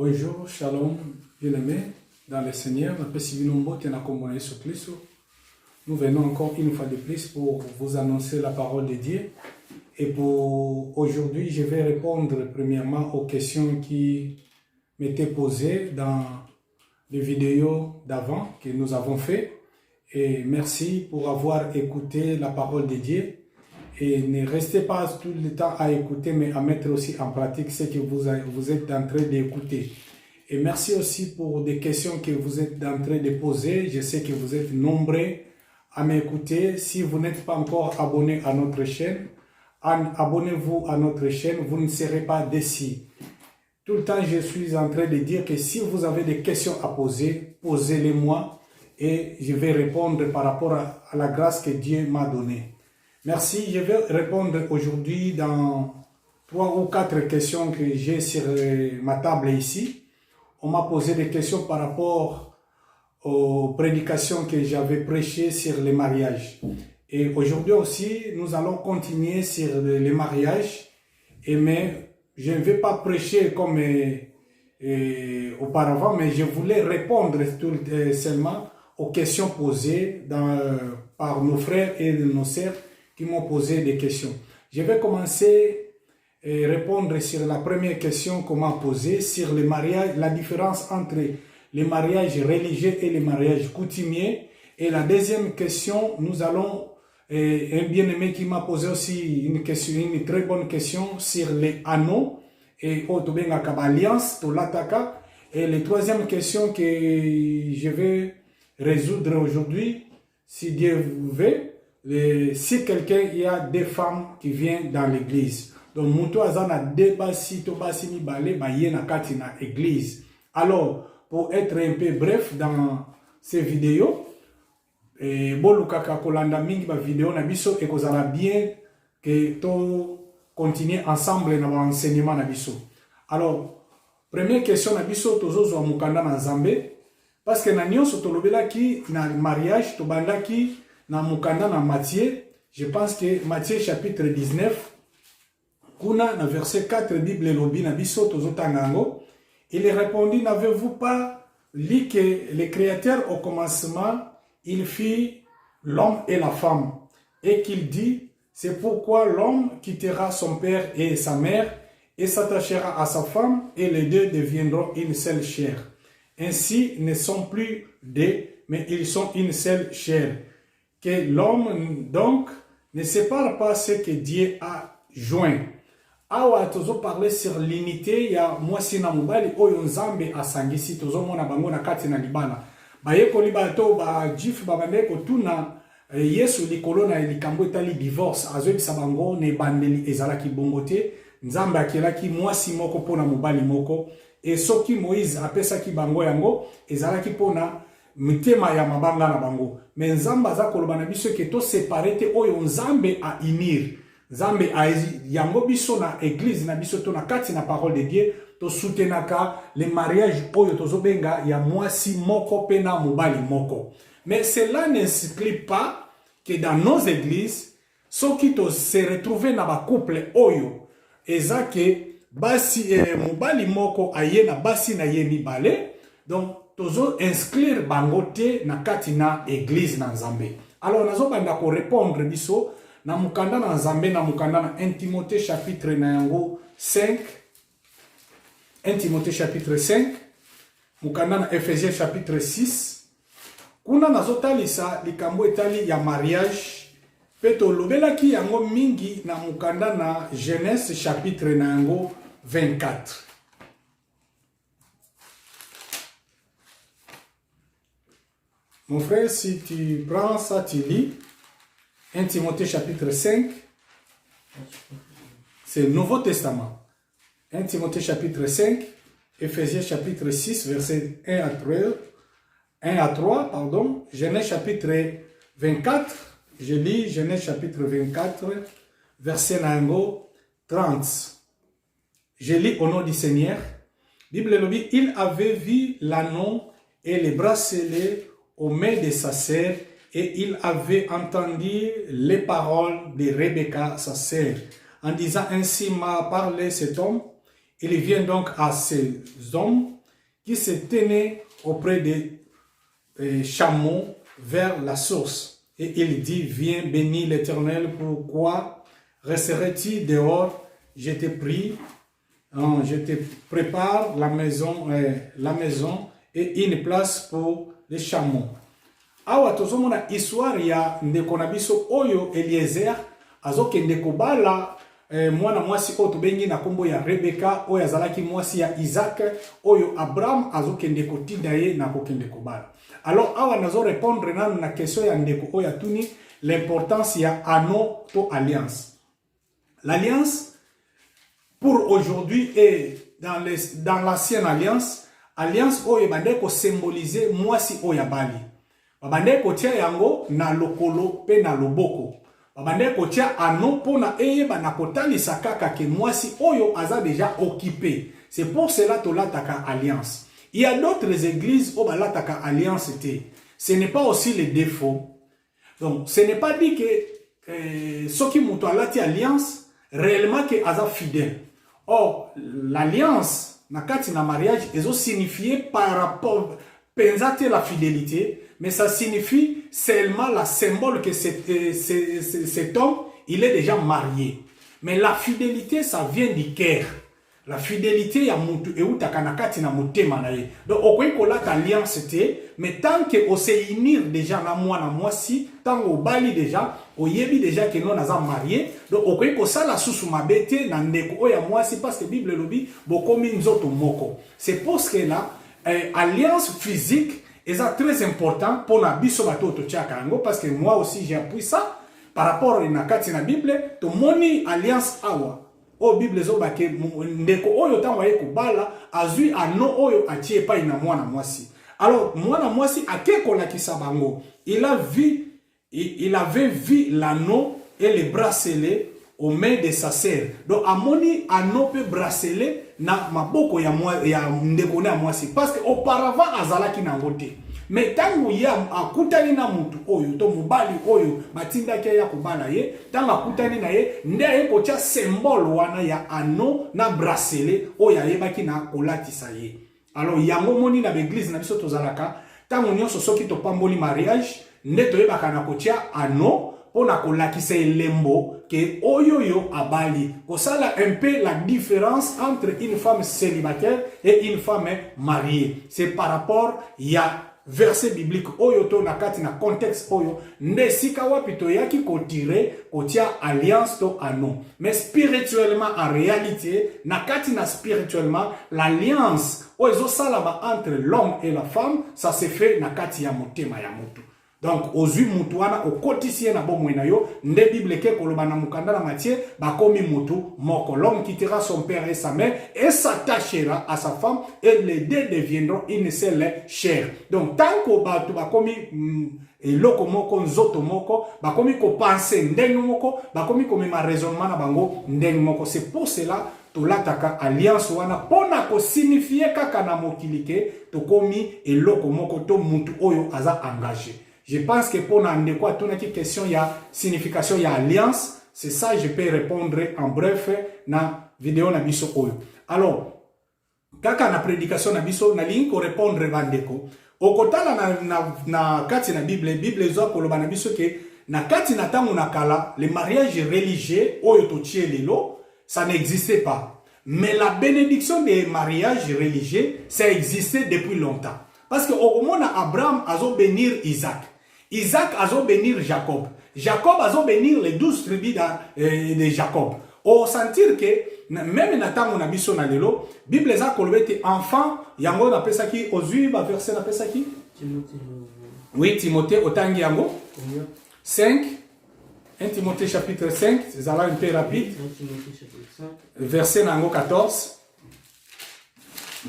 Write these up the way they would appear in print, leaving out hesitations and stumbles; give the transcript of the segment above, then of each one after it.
Bonjour, shalom, bien-aimés dans le Seigneur. Nous venons encore une fois de plus pour vous annoncer la parole de Dieu. Et pour aujourd'hui, je vais répondre premièrement aux questions qui m'étaient posées dans les vidéos d'avant que nous avons fait. Et merci pour avoir écouté la parole de Dieu. Et ne restez pas tout le temps à écouter, mais à mettre aussi en pratique ce que vous êtes en train d'écouter. Et merci aussi pour des questions que vous êtes en train de poser. Je sais que vous êtes nombreux à m'écouter. Si vous n'êtes pas encore abonné à notre chaîne, abonnez-vous à notre chaîne, vous ne serez pas déçus. Tout le temps, je suis en train de dire que si vous avez des questions à poser, posez-les-moi et je vais répondre par rapport à la grâce que Dieu m'a donnée. Merci, je vais répondre aujourd'hui dans 3 ou 4 questions que j'ai sur ma table ici. On m'a posé des questions par rapport aux prédications que j'avais prêchées sur les mariages. Et aujourd'hui aussi, nous allons continuer sur les mariages. Mais je ne vais pas prêcher comme auparavant, mais je voulais répondre seulement aux questions posées par nos frères et nos sœurs qui m'ont posé des questions. Je vais commencer à répondre sur la première question qu'on m'a posée sur les mariages, la différence entre les mariages religieux et les mariages coutumiers. Et la deuxième question, nous allons, un bien-aimé qui m'a posé aussi une très bonne question sur les anneaux et alliance, l'ataka. Et la troisième question que je vais résoudre aujourd'hui, si Dieu veut, si quelqu'un, il y a des femmes qui viennent dans l'église. Donc, Mouto Azana débassi, tobassi ni balé, bayena katina église. Alors, pour être un peu bref dans ces vidéos, bolukaka kolanda mingi ba vidéo na biso et kozala bien que to continuer ensemble dans l'enseignement na biso. Alors, première question na biso tozozo mukanda na Nzambe parce que na nyonso tolobelaki na mariage tobandaki na mukanda na Matthieu, je pense que Matthieu chapitre 19, kuna na verset 4, Bible lobi na biso tozotangango, il répondit, n'avez-vous pas lu que le Créateur au commencement, il fit l'homme et la femme, et qu'il dit, c'est pourquoi l'homme quittera son père et sa mère, et s'attachera à sa femme, et les deux deviendront une seule chair. Ainsi, ils ne sont plus deux, mais ils sont une seule chair. Que l'homme, donc, ne sépare pas ce que Dieu a joint. Awa tozo parler sur l'unité ya mwasi na mobali oyo Nzambe asangisi tozo mona bango na kati na libala. Bayeko libato ba jif babande ko tuna Yesu likolo na likambo etali divorce azobisa bango ne bandeli ezalaki bongote Nzambe akelaki mwasi moko pona mobali moko et soki Moïse apesaki bango yango ezalaki pona mitema ya mabanga na bango. Mais Nzambe aza koloba na biso ke to séparer te oyo Nzambe a unir. Nzambe a yango biso na église na biso to na kati na parole de Dieu to soutenaka les mariages oyo tozobenga ya mwasi moko pe na mobali moko. Mais cela n'exclut pas que dans nos églises soki to se retrouver na ba couple oyo eza ke basi mobali moko aye na basi na ye mibale, donc tozo inscrire bangote na kati na église na Nzambe. Alors nazo banda ko répondre biso na mukanda na Nzambe na mukanda na 1 Timothée chapitre na yango 5, 1 Timothée chapitre 5, mukanda na Ephésiens chapitre 6. Kuna nazo talisa likambo etali ya mariage peto lobelaki yango mingi na mukanda na Genèse chapitre na yango 24. Mon frère, si tu prends ça, tu lis 1 Timothée chapitre 5, c'est le Nouveau Testament. 1 Timothée chapitre 5, Ephésiens chapitre 6, verset 1 à 3, pardon, Genèse chapitre 24, je lis Genèse chapitre 24, verset 30. Je lis au nom du Seigneur. Bible le dit, il avait vu l'anneau et les bracelets aux mains de sa sœur, et il avait entendu les paroles de Rebecca, sa sœur, en disant, ainsi m'a parlé cet homme, Il vient donc à ces hommes qui se tenaient auprès des chameaux vers la source. Et il dit, viens bénir l'Éternel, pourquoi resterais-tu dehors? Je te prie, je te prépare la maison et une place pour les chameaux. Awa tozomona histoire ya ndeko na biso oyo Eliezer azokende kobala mwana mwasi oyo tobengi na kombo ya Rebeka oyo azalaki mwasi ya Isaac oyo Abraham azokende kotinda ye na kokende kobala. Alors awa nazo répondre nanu na question ya ndeko oyo atuni l'importance ya anneau to alliance. L'alliance pour aujourd'hui et dans l'ancienne alliance oyo bandeko symboliser mwasi oyo ya bali. Babandeko tia yango na lokolo pe na loboko. Babandeko tia ano pona eyeba na kotalisa kaka ke mwasi oyo aza déjà occupé. C'est pour cela to lataka alliance. Il y a d'autres églises où balataka alliance té. Ce n'est pas aussi le défaut. Donc ce n'est pas dit que ceux qui muto alati alliance réellement que aza fidèle. Or l'alliance na kati na mariage ezo signifier par rapport pensate la fidélité. Mais ça signifie seulement la symbole que cet homme, il est déjà marié. Mais la fidélité, ça vient du cœur. La fidélité, il y a mutu eutakana na mutema na ye. Donc, au point la alliance mais tant que on s'est unir déjà na moi si, tant qu'on bali déjà, on yebi déjà que nous sommes mariés. Donc, au point que ça la sous ma bête na ndeko oya moi si parce que Bible lobi bokomi nzoto moko. C'est pour ce que là, alliance physique. Et c'est très important pour la biso bato to parce que moi aussi j'ai appris ça par rapport à la Bible to moni alliance awa o Bible zo bake ndeko oyo tango ye ko bala azui ano oyo atie pa ina mwana mwasi. Alors mwana mwasi akeko la kisabango il avait vu l'anneau et les bracelets aux mains de sa sœur. Donc amoni anneau pe bracelet na maboko ya ndeko na mwasi parce que auparavant azalaki na ngote. Mais tangu ya akutani na mutu oyo to mubali oyo batinda ke ya kubala ye tangu akutani na ye nde eko tia symbole wana ya anneau na bracelet oyo ayebaki na kolatisa ye. Alors yango moni na l'église na biso tozalaka tangu nyonso soki to pamboli mariage nde toyebaka na kotia anneau pona kolakisa elembo ke oyoyo abali. Kosala un peu la différence entre une femme célibataire et une femme mariée. C'est par rapport ya verset biblique oyo to nakati na contexte oyo nesika wapi to yaki kotire kotia alliance to ano. Mais spirituellement en réalité nakati na spirituellement l'alliance oyo salama entre l'homme et la femme ça se fait nakati ya motema ya mutu. Donc, aux yeux mutuana, au quotidien, na bomwena yo, nde Bible ke koloba na mukanda na Matthieu, bakomi mutu, moko. L'homme quittera son père et sa mère et s'attachera à sa femme et les deux deviendront une seule chair. Donc, tant que batu bakomi eloko moko nzoto moko, bakomi ko penser ndenge moko, bakomi ko mema raisonnement na bango ndenge moko. C'est pour cela tolataka alliance wana pona ko signifier kaka na mokilike to komi eloko moko to mutu oyo aza engagé. Je pense que pour n'andekwa toute une question, il y a signification, il y a alliance. C'est ça, je peux répondre en bref na vidéo na biso oyo. Alors, kaka na prédication na biso na ligne ko répondre bandeko. Okotala na kati na Bible zo koloba na biso ke na kati na tango na kala, le mariage religieux oyo to tie lelo, ça n'existait pas. Mais la bénédiction des mariages religieux, ça existait depuis longtemps. Parce que au moment Abraham a bénir Isaac. Isaac a bénir Jacob. Jacob a bénir les 12 tribus de Jacob. Au sentir que, même dans le na biso na lelo, Bible a kolobete enfant, yango na pesa ki, ozui ba verset na pesa ki? Oui, Timothée, otangi yango? 5. 1 Timothée chapitre 5, c'est là un peu rapide. Verset nango 14.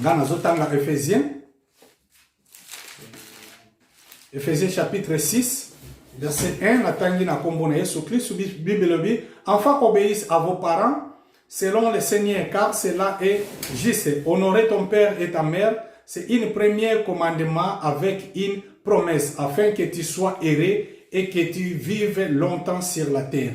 Ngana zotanga Ephésiens. Ephésiens chapitre 6, verset 1, la tangi na kombo na Yesu Christ, Bible dit, enfants obéissent à vos parents, selon le Seigneur, car cela est juste. Honorer ton père et ta mère, c'est une première commandement avec une promesse, afin que tu sois heureux et que tu vives longtemps sur la terre.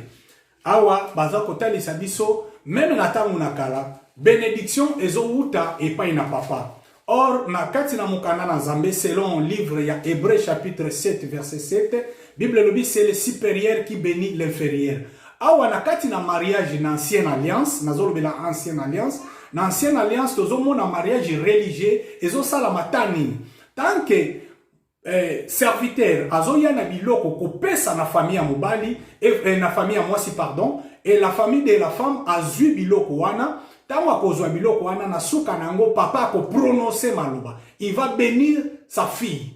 Awa, baza kotali sabiso, même na tangu na kala, bénédiction ezouta et pas ina papa. Or, na kati na mukana na Nzambe, selon le livre ya Hébreu chapitre 7 verset 7, Bible le dit c'est le supérieur qui bénit l'inférieur. Awa na kati na mariage na ancienne alliance, na zolobela ancienne alliance, na ancienne alliance tozomona mariage religieux ezo sala matani. Tant que serviteur azoya na biloko kopesa na famille ya mobali et na famille ya mwasi pardon, et la famille de la femme azui biloko wana. Tango akozwa biloko wana na suka nango papa ako prononcer maloba. Il va bénir sa fille.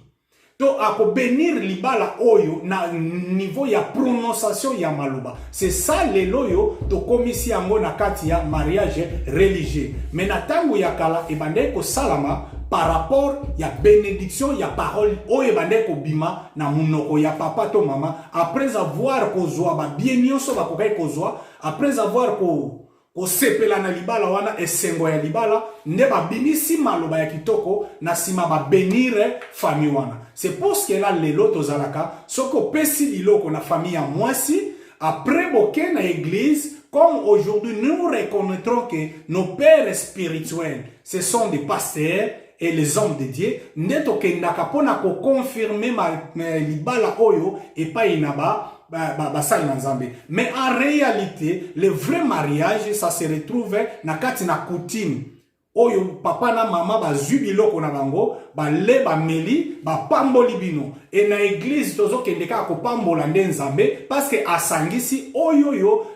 To ako bénir libala oyo na niveau ya prononciation ya maloba. C'est ça le loyo to komisi yango na kati ya mariage religieux. Mais na tango ya kala ebande ko salama par rapport ya bénédiction ya parole oyo ebande ko bima na munoko ya papa to mama après avoir kozwa ba bien nyonso ba kokai kozwa après avoir ko sepela na libala wana esengo ya libala nde babimisi maloba ya kitoko na sima ba benire famille wana. C'est parce que là lelo tozalaka soko pesi biloko na famille ya mwasi après boke na église comme aujourd'hui nous reconnaîtrons que nos pères spirituels ce sont des pasteurs et les hommes de Dieu nde tokendaka pona ko confirmer libala oyo epa inaba mais en réalité, le vrai mariage, ça se retrouve na kati na coutume. Oyo papa na mama bazwi biloko na bango, ba le ba meli, ba pamboli bino. Et na église tozo kendeka ko pambola nde Nzambe parce que asangisi oyo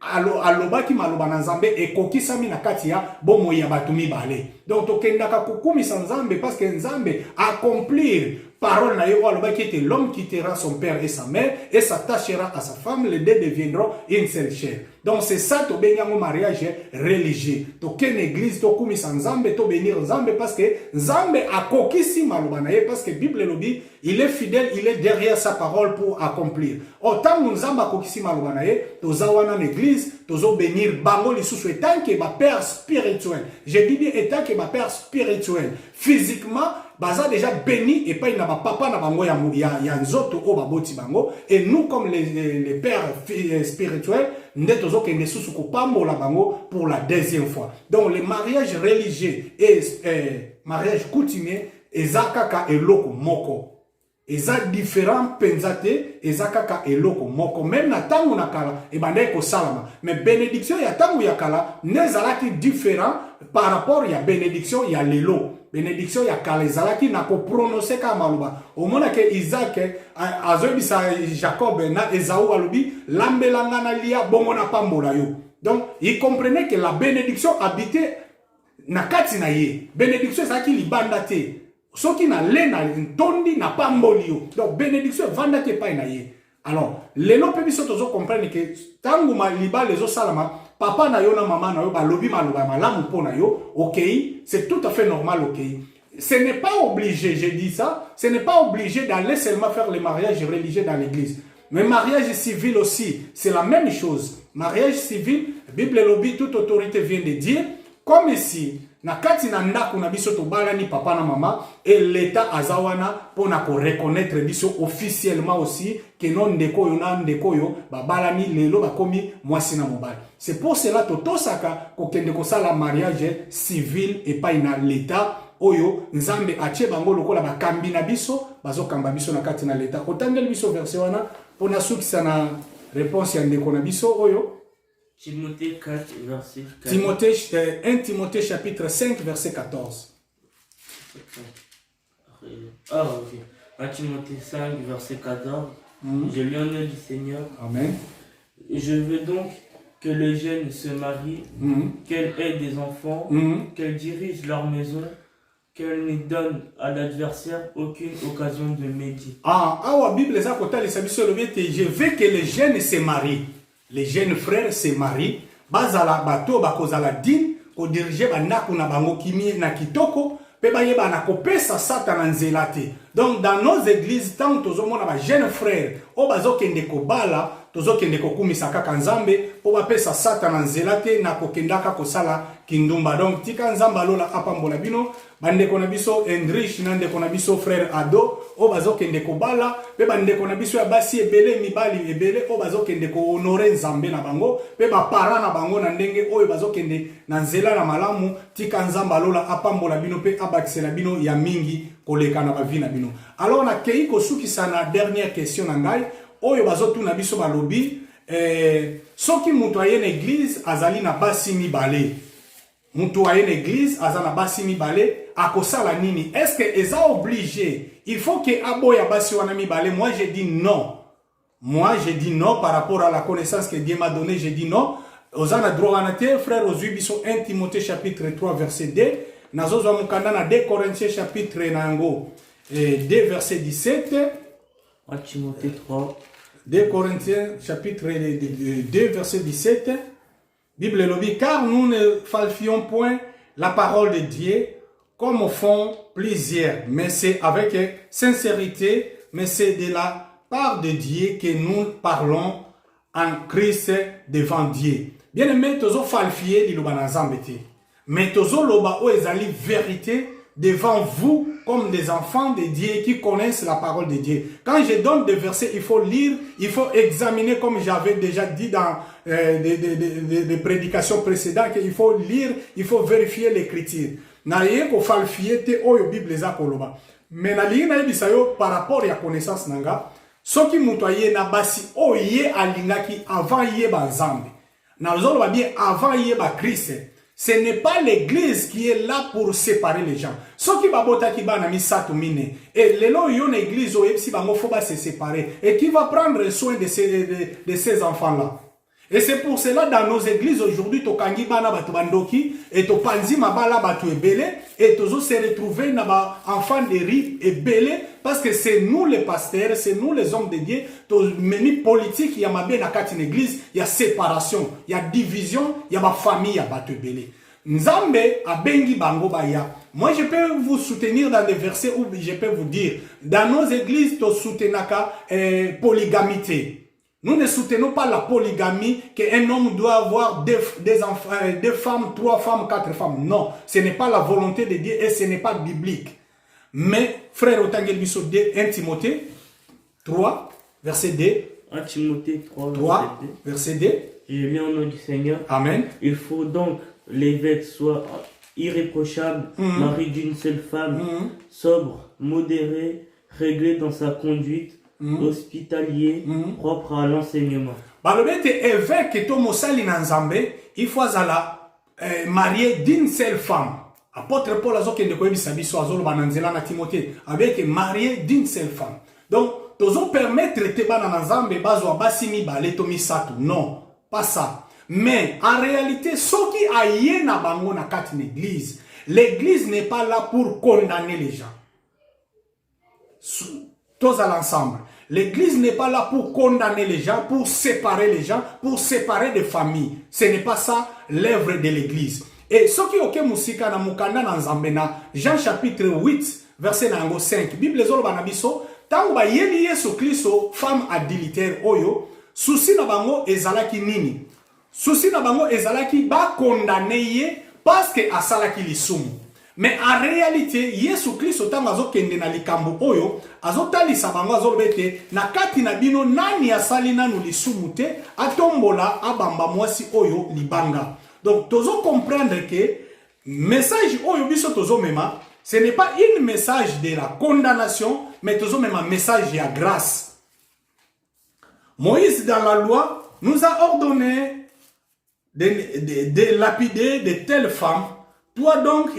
alobaki maloba na Nzambe ekokisami na kati ya bomo ya bato mibale. Donc tokendaka kokumisa Nzambe parce que Nzambe accomplir parole na yo aloba qui était l'homme quittera son père et sa mère et s'attachera à sa femme, les deux deviendront une seule chair. Donc c'est ça to benyango mariage religieux. To ken église to kumisa Nzambe to bénir Nzambe parce que Nzambe akokisi maloba na ye parce que Bible lobi il est fidèle, il est derrière sa parole pour accomplir. Autant Nzambe akokisi maloba na ye to zawana l'église to zo bénir bango lisusu etant que ba père spirituel. Je dis bien étant que ba père spirituel physiquement baza déjà béni et pas il n'a pas papa na bango ya nzoto o baboti bango et nous comme les pères spirituels ndeto zo kende susu ko pambola bango pour la deuxième fois. Donc les mariages religieux et mariage coutumier ezakaka eloko moko. Eza différent penzate ezakaka eloko moko même na tango na kala e bande ko salama mais bénédiction ya tango ya kala nezalaki différent par rapport ya bénédiction ya lelo. Bénédiction ya kala ezalaki na ko prononcer ka maloba omona ke Isaac azobisa Jacob na Esaü alobi lambelanga na lia bongo na pambola yo. Donc il comprenait que la bénédiction habitait na kati na ye. Bénédiction ezalaki libanda te soki na lena ntondi na pamboli yo. Donc bénédiction vanda te pa na ye. Alors lelo pe biso tozo comprendre que tangu maliba lezo salama papa na yo na maman na yo ba lobi maloba malamu pona yo, OK, c'est tout à fait normal, OK. Ce n'est pas obligé, je dis ça, ce n'est pas obligé d'aller seulement faire le mariage religieux dans l'église. Mais mariage civil aussi, c'est la même chose. Mariage civil, Bible lobi, toute autorité vient de dire, comme ici, na kati na ndako na biso to balani papa na mama et l'état azawana pour na ko reconnaître biso officiellement aussi que non ndeko yo na ndeko yo ba balani lelo ba komi mwasi na mobali. C'est pour cela to tosaka ko kende ko sala mariage civil et pas na l'état oyo Nzambe atie bango lokola ba kambi na biso bazo kamba biso na kati na l'état. Otangeli biso verset wana pour na sukisa na réponse ya ndeko na biso oyo Timothée 4, verset 4. 1 Timothée chapitre 5, verset 14. Ah, ok. 1 Timothée 5, verset 14. Je lui en ai du Seigneur. Amen. Je veux donc que les jeunes se marient, qu'elles aient des enfants, qu'elles dirigent leur maison, qu'elles ne donnent à l'adversaire aucune occasion de médire. La Bible les a côté les sabiso le je veux que les jeunes se marient. Les jeunes frères se marient, bazala bato bakozala din, ko diriger ba ndako na bango kimi na kitoko, pe ba yeba na kopesa satana nzela te. Donc dans nos églises, tant que nous avons des jeunes frères, au bazo kende ko bala, tozo kende ko kumisa kaka nzambe, po ba pesa satan nzela te na kokendaka kosala kindumba. Donc tika nzamba lola apambola bino, bande ko na biso Endrich nande ko na biso frère Ado, o bazo kende ko bala, pe bande ko na biso ya basi ebele mibali ebele, o bazo kende ko honorer nzambe na bango, pe ba para na bango na ndenge oyo bazo kende na nzela na malamu, tika nzamba lola apambola bino pe abakisela bino ya mingi koleka na bavina bino. Alors na kei ko sukisa na dernière question na ngai, oyo bazotu na biso balobi soki mutu aye na église azali na basi mibale, mutu aye na église azali na basi mibale, akosala nini? Est-ce que eza obligé, il faut que aboya basi wana mibale? Moi je dis non. Moi je dis non par rapport à la connaissance que Dieu m'a donné, je dis non. Ozana droit wana te, frère Ozui biso 1 Timothée chapitre 3 verset 2, nazozwa mukanda na 2 Corinthiens chapitre nango 2 verset 17. 1 Timothée 3. 2 Corinthiens chapitre 2 verset 17. Bible lobi, car nous ne falsifions point la parole de Dieu comme font plusieurs, mais c'est avec sincérité, mais c'est de la part de Dieu que nous parlons en Christ devant Dieu. Bien aimé, tozo falsifier liloba na nzambe te, mais tozo loba o ezali vérité devant vous comme des enfants de Dieu qui connaissent la parole de Dieu. Quand je donne des versets, il faut lire, il faut examiner, comme j'avais déjà dit dans des prédications précédentes, qu'il faut lire, il faut vérifier l'écriture. Na ye ko falsifier te oyo Bible eza koloba. Mais na linga yebisa yo par rapport ya connaissance nanga, soki mutu aye na basi oye alingaki avant ye ba nzambe. Na zolo ba bien avant ye ba Christ. Ce n'est pas l'église qui est là pour séparer les gens. Ceux qui babota qui bana misato mine. Et les lois yon église ou si bango faut pas se séparer. Et qui va prendre soin de ces enfants-là. Et c'est pour cela dans nos églises aujourd'hui to kangi bana batu bandoki et to panzi mabala batu ebele et tozo se retrouver na ba enfants de riz ebele parce que c'est nous les pasteurs, c'est nous les hommes de Dieu, to meni politique ya mabe na kati na église, il y a séparation, il y a division, il y a ba famille ya batu ebele. Nzambe abengi bango baya. Moi je peux vous soutenir dans des versets où je peux vous dire dans nos églises to soutenaka polygamité. Nous ne soutenons pas la polygamie, qu'un homme doit avoir des enfants, 2 femmes, 3 femmes, 4 femmes. Non, ce n'est pas la volonté de Dieu et ce n'est pas biblique. Mais, frère Otangel Bisso 1 Timothée 3, verset 2. 1 Timothée 3, verset 2. Je lis au nom du Seigneur. Amen. Il faut donc l'évêque soit irréprochable, mari d'une seule femme, sobre, modéré, réglé dans sa conduite, hospitalier, propre à l'enseignement. Balobete évêque to mosali na nzambe, il faut azala marié d'une seule femme. Apôtre Paul azokende ko yebisa biso azolo bananzela na Timothée avec marié d'une seule femme. Donc tozo permettre te bana na nzambe bazwa basi mibale to misato. Non, pas ça. Mais en réalité soki aye na bango na kati l'église, l'église n'est pas là pour condamner les gens. Tous à l'ensemble. L'église n'est pas là pour condamner les gens, pour séparer les gens, pour séparer des familles. Ce n'est pas ça l'œuvre de l'église. Et ce qui est musika na mukanda na nzambe na Jean chapitre 8 verset nango 5. Bible zolo banabiso tango ba yeli Yesu Kristo femme adultère oyo souci na bango ezalaki nini? Souci na bango ezalaki ba condamner ye parce que asalaki lisumu. Mais en réalité, Yesu Kristo tango azokende na likambo oyo, azotalisa bango azobete na kati na bino nani asali nanu lisumu te, atombola abamba mwasi oyo libanga. Donc tozo comprendre que message oyo biso tozo mema, ce n'est pas un message de la condamnation, mais tozo mema message ya grâce. Moïse dans la loi nous a ordonné de lapider de telles femmes. Toi donc,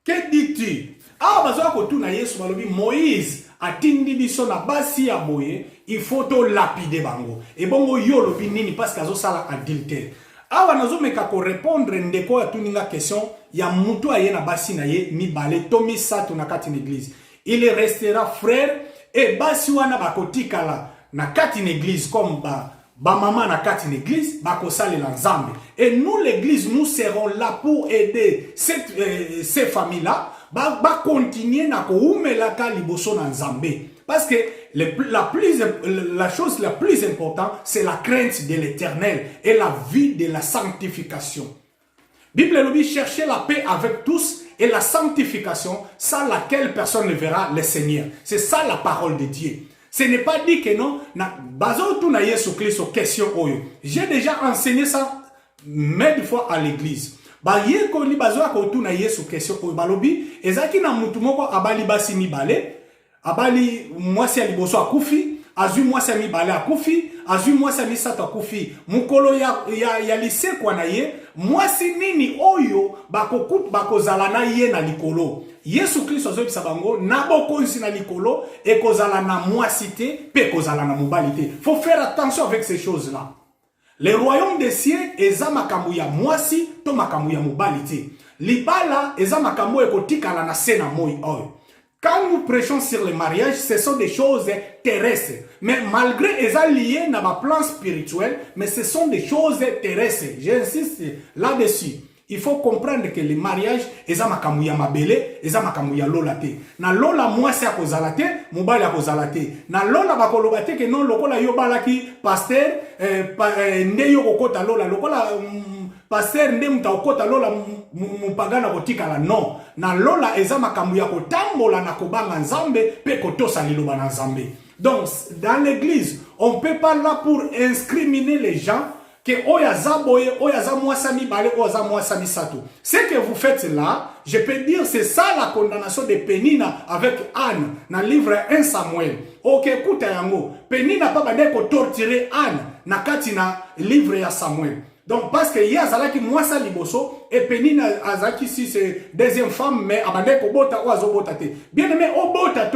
que dis-tu? Ah, bazoa kotuna Yesu balobi Moïse atindi biso na basi ya boye, il faut to lapider bango. Et bongo yo lobi nini parce que azo sala adultère. Awa nazo meka ko répondre ndeko ya tuninga question ya mutu aye na basi na ye mibale to misato na kati l'église. Il restera frère et basi wana bakotikala na kati l'église comme ba maman na kati l'église bakosali la nzambe. Et nous l'église nous serons là pour aider ces familles là ba continuer na ko umelaka liboso na Nzambe. Parce que la chose la plus importante, c'est la crainte de l'Éternel et la vie de la sanctification. Bible nous dit chercher la paix avec tous et la sanctification, sans laquelle personne ne verra le Seigneur. C'est ça la parole de Dieu. Ce n'est pas dit que non, j'ai déjà enseigné ça maintes fois à l'église. Abali mwasi aliboso akufi, azu mwasi mibale akufi, azu mwasi misato akufi. Mukolo ya lise kwa na ye, mwasi nini oyo bakozala na ye na likolo. Yesu Kristo azo bisa bango na bokonzi na likolo e kozala na mwasi te pe kozala na mobali te. Faut faire attention avec ces choses-là. Le royaume des cieux eza makambo ya mwasi to makambo ya mobali te. Libala eza makambo ekotikala na se na moi oyo. Quand nous prêchons sur le mariage, ce sont des choses terrestres. Mais malgré elles sont liées dans ma plan spirituel, mais ce sont des choses terrestres. J'insiste là-dessus. Il faut comprendre que le mariage, eza makamu ya mabele, eza makamu ya lola te. Na lola mwasi ya kozala te, mobali ya kozala te. Na lola bakoloba te ke non lokola yo balaki pasteur, nde yo kokota lola lokola pasteur nde muta okota lola mupagana kotikala non. Na lola eza makamu ya kotambola na kobanga Nzambe pe kotosa liloba na Nzambe. Donc dans l'église, on peut pas là pour incriminer les gens que oyaza boye, oyaza mwasami bale, oyaza mwasami sato. Ce que vous faites là, je peux dire c'est ça la condamnation de Penina avec Anne dans le livre 1 Samuel. Ok, écoute yango. Penina pas bade ko torturer Anne na katina livre ya Samuel. Donc parce que yazala ki mwasa liboso et Penina azaki si c'est deuxième femme mais abande ko bota o azobota te. Bien aimé obota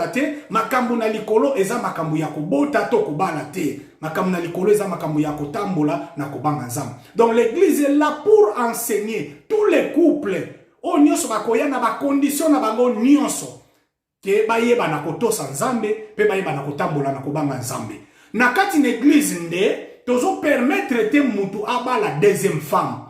te makambu na likolo eza makambu ya ko bota to ko bala te. Makambu na likolo eza makambu ya ko tambola na ko banga Nzambe. Donc l'église est là pour enseigner tous les couples o nyonso bakoya na ba condition na bango nyonso ke bayeba na kotosa Nzambe pe bayeba na kotambola na ko banga Nzambe. Na kati na église nde tozo permettre te mutu aba la deuxième femme.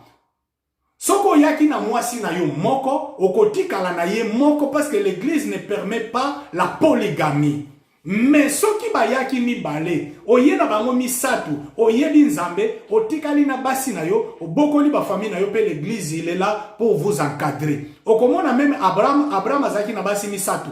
Soko yaki na mwasi na yo moko, okotikala na ye moko parce que l'église ne permet pas la polygamie. Mais soki ba yaki mibale, oye na bango misatu, oye bi Nzambe, otikali na basi na yo, obokoli ba famille na yo pe l'église il est là pour vous encadrer. Okomona même Abraham azaki na basi misatu.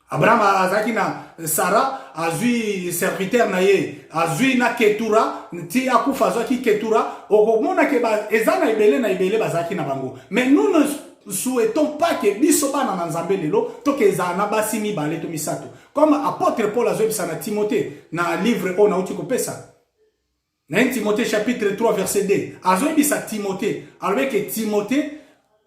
Abraham azaki na Sarah azui serviteur na ye azui na Ketura ti akufa azaki Ketura okomona ke ba ezana ibele bazaki na bango. Mais nous ne souhaitons pas que biso bana na Nzambe lelo to ke ezana basi mibale to misato comme apôtre Paul azoi bisa na Timothée na livre on a uti kopesa na Timothée chapitre 3 verset 2 azoi bisa Timothée alors que Timothée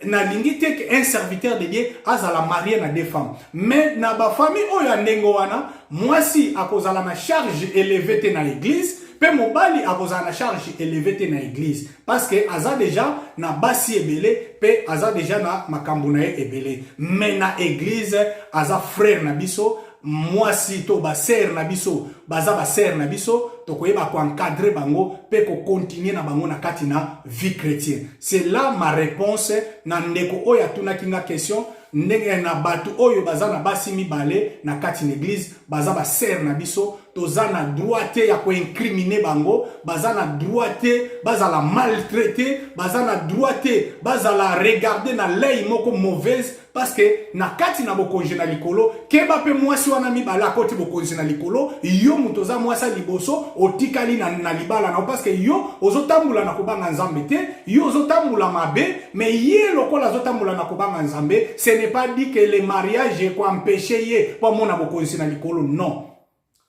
na lingi te un serviteur de Dieu azala marié na deux femmes mais na ba famille oyo ndengo wana mwasi akozala na charge élevée te na église pe mobali akozala na charge élevée te na église parce que aza déjà na basi ebele pe aza déjà na makambu na ebele mais na église aza frère na biso mwasi to ba sœur na biso baza ba sœur na biso to koyeba ko encadrer bango pe ko continuer na bango na kati na vie chrétienne. C'est là ma réponse na ndeko oyo atuna kinga question ndenge na batu oyo baza na basi mibale na kati na église baza ba sœur na biso toza na droit ya ko incriminer bango baza na droit baza la maltraiter baza na droit baza la regarder na l'œil moko mauvaise parce que na kati na bokonje na likolo keba pe mwasi wana mibale akoti bokonje na likolo yo mutoza mwasa liboso otikali na libala na parce que yo ozotambula na kobanga Nzambe te yo ozotambula mabe mais ye lokola ozotambula na kobanga Nzambe ce n'est pas dit que le mariage est quoi empêcher ye pour mona bokonje na likolo non.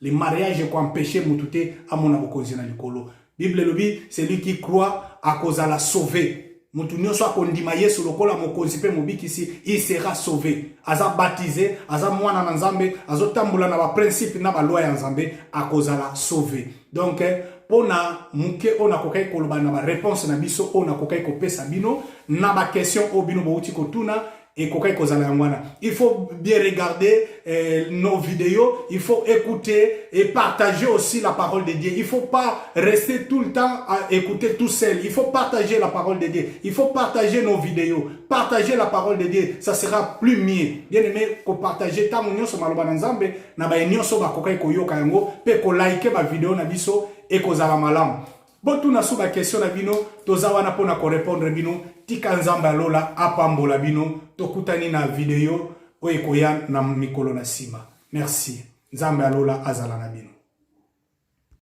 Le mariage est quoi empêcher mutute à mona bokonje na likolo. Bible lobi celui qui croit à cause à la sauver. Mutu nyonso akondima Yesu lokola mokonzi pe mobikisi il sera sauvé. Aza baptisé, aza mwana na Nzambe, azotambula na ba principe na ba loi ya Nzambe akozala sauvé. Donc pona muke ona kokai koloba na ba réponse na biso ona kokai kopesa bino na ba question o bino bouti kotuna et il faut bien regarder nos vidéos, il faut écouter et partager aussi la parole de Dieu. Il ne faut pas rester tout le temps à écouter tout seul. Il faut partager la parole de Dieu. Il faut partager nos vidéos. Partager la parole de Dieu, ça sera plus mieux. Bien aimé, qu'on partage tant nous sommes maloba nzambe na ba nyonso ba kokai koyoka yango pe ko like ba vidéo na biso et ko zala malam. Botu na suba question na bino tozawa na pona ko répondre bino tika nzambe alola apambola bino tokutani na vidéo oyo koya na mikolo na sima. Merci. Nzambe alola azala na bino.